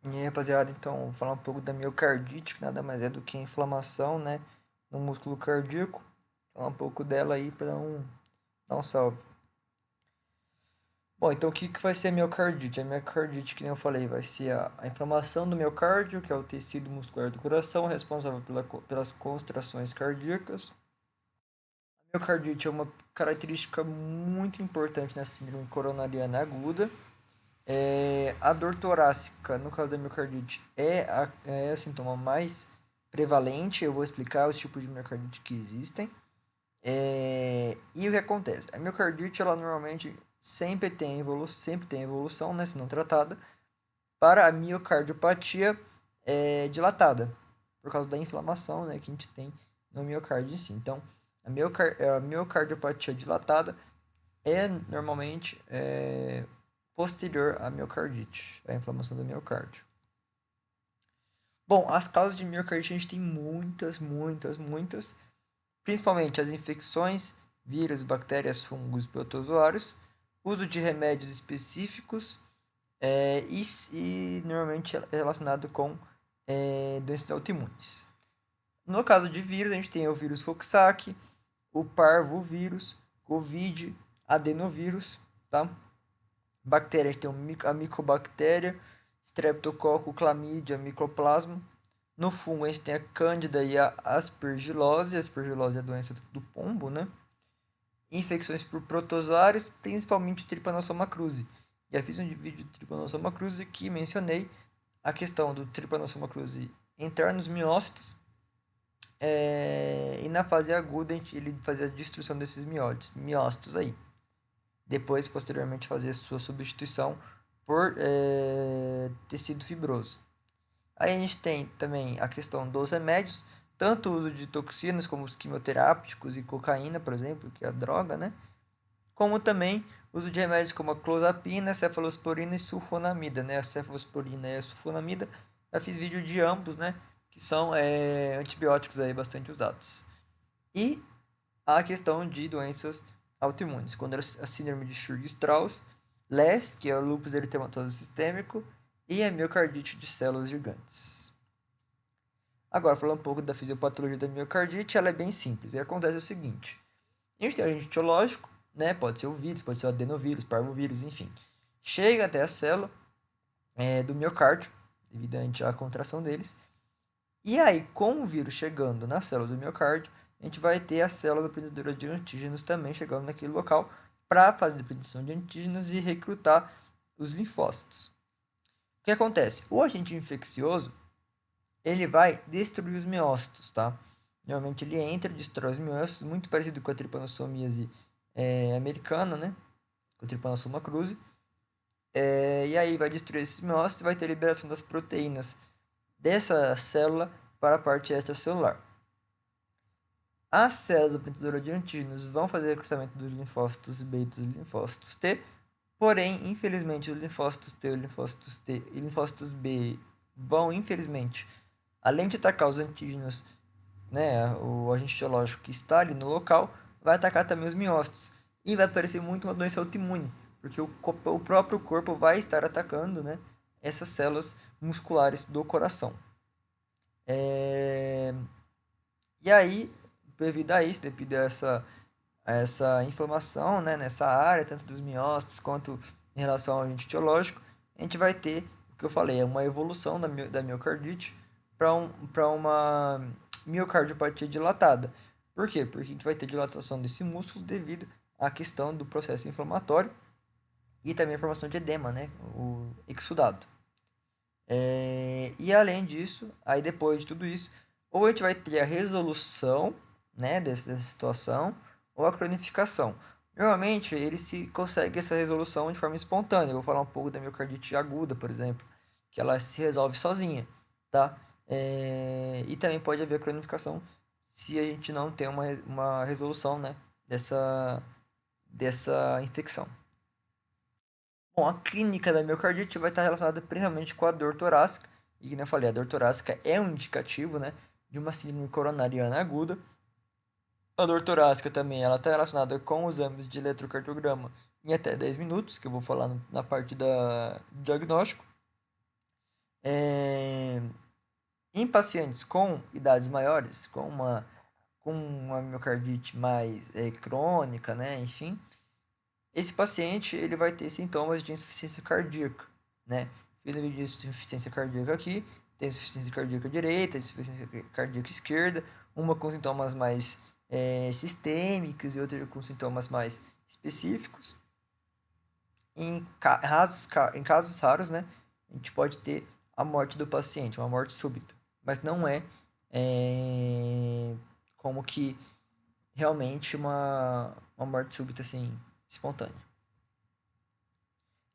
E aí, rapaziada, então, vou falar um pouco da miocardite, que nada mais é do que a inflamação, né, no músculo cardíaco. Falar um pouco dela aí para dar um salve. Bom, então o que vai ser a miocardite? A miocardite, que nem eu falei, vai ser a inflamação do miocárdio, que é o tecido muscular do coração, responsável pelas contrações cardíacas. A miocardite é uma característica muito importante na síndrome coronariana aguda. A dor torácica, no caso da miocardite, é o sintoma mais prevalente. Eu vou explicar os tipos de miocardite que existem. E o que acontece? A miocardite, ela normalmente sempre tem evolução, né, se não tratada, para a miocardiopatia dilatada, por causa da inflamação, né, que a gente tem no miocárdio em si. Então, a miocardiopatia dilatada é normalmente posterior à miocardite, à inflamação do miocárdio. Bom, as causas de miocardite a gente tem muitas, principalmente as infecções, vírus, bactérias, fungos, protozoários, uso de remédios específicos e normalmente relacionado com doenças autoimunes. No caso de vírus, a gente tem o vírus Coxsackie, o parvovírus, Covid, adenovírus, tá? Bactérias tem a micobactéria, streptococo, clamídia, micoplasma. No fungo a gente tem a cândida e a aspergilose. A aspergilose é a doença do pombo, né? Infecções por protozoários, principalmente o Trypanosoma cruzi. Já fiz um vídeo de Trypanosoma cruzi que mencionei a questão do Trypanosoma cruzi entrar nos miócitos e na fase aguda ele fazia a destruição desses miócitos aí. Depois, posteriormente, fazer sua substituição por tecido fibroso. Aí a gente tem também a questão dos remédios, tanto o uso de toxinas como os quimioterápicos e cocaína, por exemplo, que é a droga, né? Como também o uso de remédios como a clozapina, cefalosporina e sulfonamida, né? A cefalosporina e a sulfonamida, já fiz vídeo de ambos, né? Que são antibióticos aí bastante usados. E a questão de doenças autoimunes, quando era a síndrome de Sturge-Strauss, LES, que é o lúpus eritematoso sistêmico, e a miocardite de células gigantes. Agora, falando um pouco da fisiopatologia da miocardite, ela é bem simples. E acontece o seguinte: a gente tem um agente etiológico, né? Pode ser o vírus, pode ser o adenovírus, parvovírus, enfim. Chega até a célula do miocárdio, devido à contração deles. E aí, com o vírus chegando nas células do miocárdio, a gente vai ter a célula prendedora de antígenos também chegando naquele local para fazer a produção de antígenos e recrutar os linfócitos. O que acontece? O agente infeccioso ele vai destruir os miócitos, tá? Normalmente ele entra, destrói os miócitos, muito parecido com a tripanossomíase americana, né? Com a Trypanosoma cruzi. E aí vai destruir esses miócitos e vai ter liberação das proteínas dessa célula para a parte extracelular. As células apresentadoras de antígenos vão fazer o recrutamento dos linfócitos B e dos linfócitos T, porém, infelizmente, os linfócitos T, e linfócitos B vão, infelizmente, além de atacar os antígenos, né, o agente biológico que está ali no local, vai atacar também os miócitos. E vai parecer muito uma doença autoimune, porque o próprio corpo vai estar atacando, né, essas células musculares do coração. É... E aí, devido a isso, devido a essa inflamação, né, nessa área, tanto dos miócitos quanto em relação ao agente etiológico, a gente vai ter, o que eu falei, uma evolução da miocardite para uma miocardiopatia dilatada. Por quê? Porque a gente vai ter dilatação desse músculo devido à questão do processo inflamatório e também a formação de edema, né, o exudado. E além disso, aí depois de tudo isso, ou a gente vai ter a resolução, né, dessa situação, ou a cronificação. Normalmente, ele se consegue essa resolução de forma espontânea. Eu vou falar um pouco da miocardite aguda, por exemplo, que ela se resolve sozinha, tá? E também pode haver cronificação se a gente não tem uma resolução, né, dessa infecção. Bom, a clínica da miocardite vai estar relacionada principalmente com a dor torácica. E, como eu falei, a dor torácica é um indicativo, né, de uma síndrome coronariana aguda. A dor torácica também ela está relacionada com os exames de eletrocardiograma em até 10 minutos, que eu vou falar na parte da diagnóstico. É, em pacientes com idades maiores, com uma miocardite mais crônica, né, enfim, esse paciente ele vai ter sintomas de insuficiência cardíaca, né? Vendo de insuficiência cardíaca aqui, tem insuficiência cardíaca direita, insuficiência cardíaca esquerda, uma com sintomas mais sistêmicos e outra com sintomas mais específicos. Em casos raros, né, a gente pode ter a morte do paciente, uma morte súbita, mas não é como que realmente uma morte súbita assim, espontânea.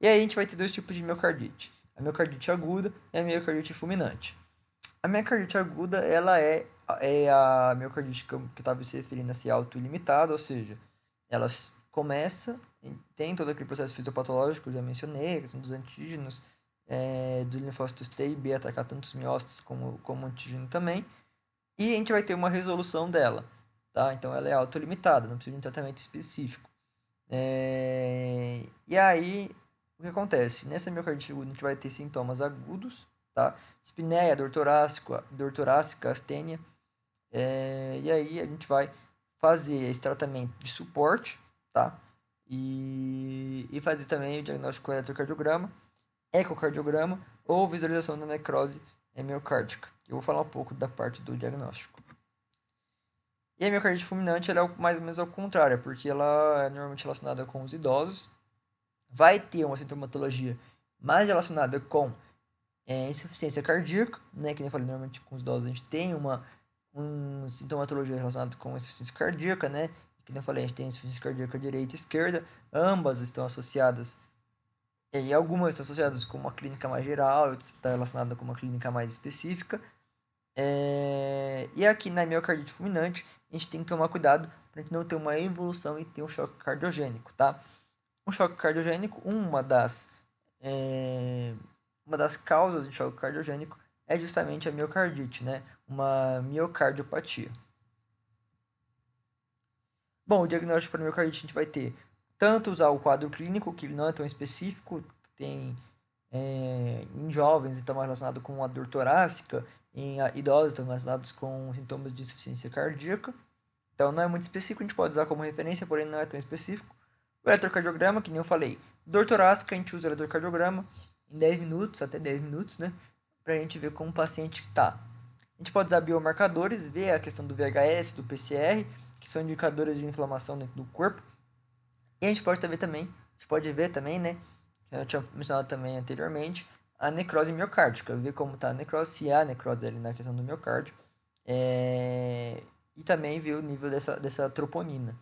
E aí a gente vai ter dois tipos de miocardite, a miocardite aguda e a miocardite fulminante. A miocardite aguda, ela é a miocardite que eu estava se referindo a ser autolimitada, ou seja, ela começa, tem todo aquele processo fisiopatológico que eu já mencionei, a questão dos antígenos, dos linfócitos T e B atacar tanto os miócitos como o antígeno também, e a gente vai ter uma resolução dela, tá? Então ela é autolimitada, não precisa de um tratamento específico. E aí, o que acontece? Nessa miocardite aguda, a gente vai ter sintomas agudos, tá? Espinéia, dor torácica, astênia. E aí, a gente vai fazer esse tratamento de suporte, tá? E fazer também o diagnóstico com eletrocardiograma, ecocardiograma ou visualização da necrose miocárdica. Eu vou falar um pouco da parte do diagnóstico. E a miocardite fulminante ela é mais ou menos ao contrário, porque ela é normalmente relacionada com os idosos, vai ter uma sintomatologia mais relacionada com insuficiência cardíaca, né? Que nem eu falei, normalmente com os idosos a gente tem uma sintomatologia relacionada com insuficiência cardíaca, né? Que nem eu falei, a gente tem insuficiência cardíaca direita e esquerda, ambas estão associadas, e algumas estão associadas com uma clínica mais geral, outras estão relacionadas com uma clínica mais específica. E aqui na miocardite fulminante, a gente tem que tomar cuidado para a gente não ter uma evolução e ter um choque cardiogênico, tá? Um choque cardiogênico, uma das causas de choque cardiogênico é justamente a miocardite, né? Uma miocardiopatia. Bom, o diagnóstico para miocardite a gente vai ter tanto usar o quadro clínico, que não é tão específico, tem em jovens está mais relacionado com a dor torácica, em idosos estão mais relacionados com sintomas de insuficiência cardíaca. Então não é muito específico, a gente pode usar como referência, porém não é tão específico. O eletrocardiograma, que nem eu falei, dor torácica, a gente usa o eletrocardiograma em 10 minutos, até 10 minutos, né? Pra gente ver como o paciente está. A gente pode usar biomarcadores, ver a questão do VHS, do PCR, que são indicadores de inflamação dentro do corpo. E a gente pode ver também, né? Eu tinha mencionado também anteriormente, a necrose miocárdica, ver como está a necrose, se há necrose ali na questão do miocárdio. E também ver o nível dessa troponina.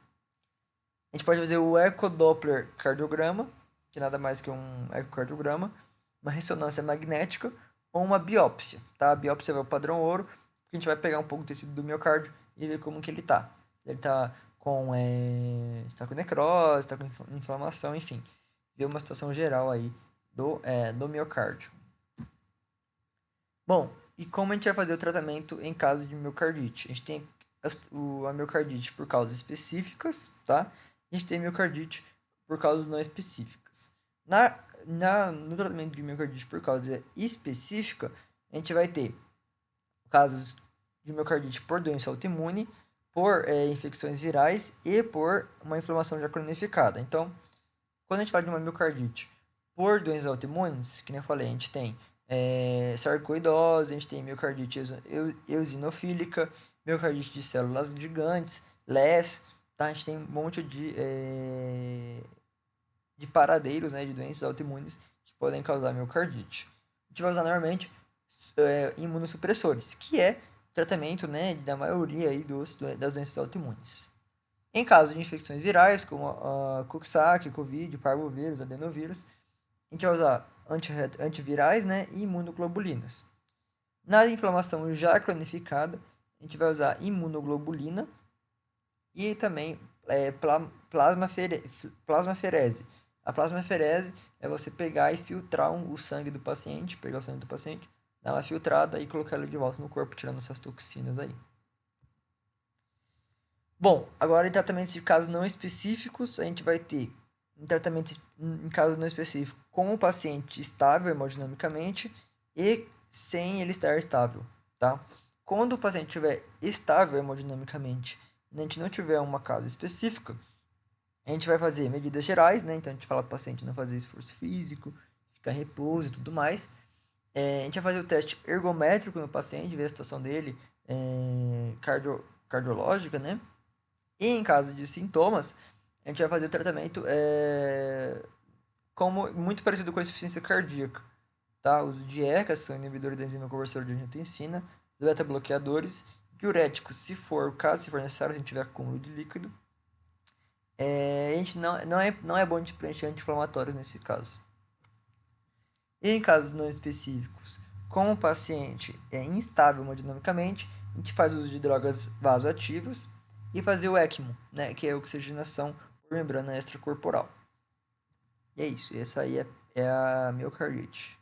A gente pode fazer o ecodoppler cardiograma, que nada mais que um ecocardiograma, uma ressonância magnética ou uma biópsia, tá? A biópsia vai o padrão ouro, porque a gente vai pegar um pouco do tecido do miocárdio e ver como que ele tá. Ele tá com necrose, tá com inflamação, enfim. Ver uma situação geral aí do miocárdio. Bom, e como a gente vai fazer o tratamento em caso de miocardite? A gente tem a miocardite por causas específicas, tá? A gente tem miocardite por causas não específicas. No tratamento de miocardite por causa específica, a gente vai ter casos de miocardite por doença autoimune, por infecções virais e por uma inflamação já cronificada. Então, quando a gente fala de uma miocardite por doenças autoimunes, que nem eu falei, a gente tem sarcoidose, a gente tem miocardite eosinofílica, miocardite de células gigantes, LES, tá? A gente tem um monte de paradeiros, né, de doenças autoimunes que podem causar miocardite. A gente vai usar normalmente imunossupressores, que é tratamento, né, da maioria aí das doenças autoimunes. Em caso de infecções virais, como a Coxsackie, Covid, parvovírus, adenovírus, a gente vai usar antivirais, né, e imunoglobulinas. Na inflamação já cronificada, a gente vai usar imunoglobulina e também plasmaferese. A plasmaferese é você pegar e filtrar o sangue do paciente, pegar o sangue do paciente, dar uma filtrada e colocar ele de volta no corpo, tirando essas toxinas aí. Bom, agora em tratamentos de casos não específicos, a gente vai ter um tratamento em casos não específicos com o paciente estável hemodinamicamente e sem ele estar estável, tá? Quando o paciente estiver estável hemodinamicamente e a gente não tiver uma causa específica, a gente vai fazer medidas gerais, né? Então a gente fala para o paciente não fazer esforço físico, ficar em repouso e tudo mais. A gente vai fazer o teste ergométrico no paciente, ver a situação dele cardiológica, né? E em caso de sintomas, a gente vai fazer o tratamento como muito parecido com a insuficiência cardíaca, tá? O uso de ECA, que são inibidores da enzima conversora de angiotensina, beta-bloqueadores, diuréticos, se for o caso, se for necessário, se a gente tiver acúmulo de líquido. A gente não é bom de preencher anti-inflamatórios nesse caso. E em casos não específicos, como o paciente é instável hemodinamicamente, a gente faz uso de drogas vasoativas e fazer o ECMO, né, que é a oxigenação por membrana extracorporal. E é isso, essa aí é a miocardite.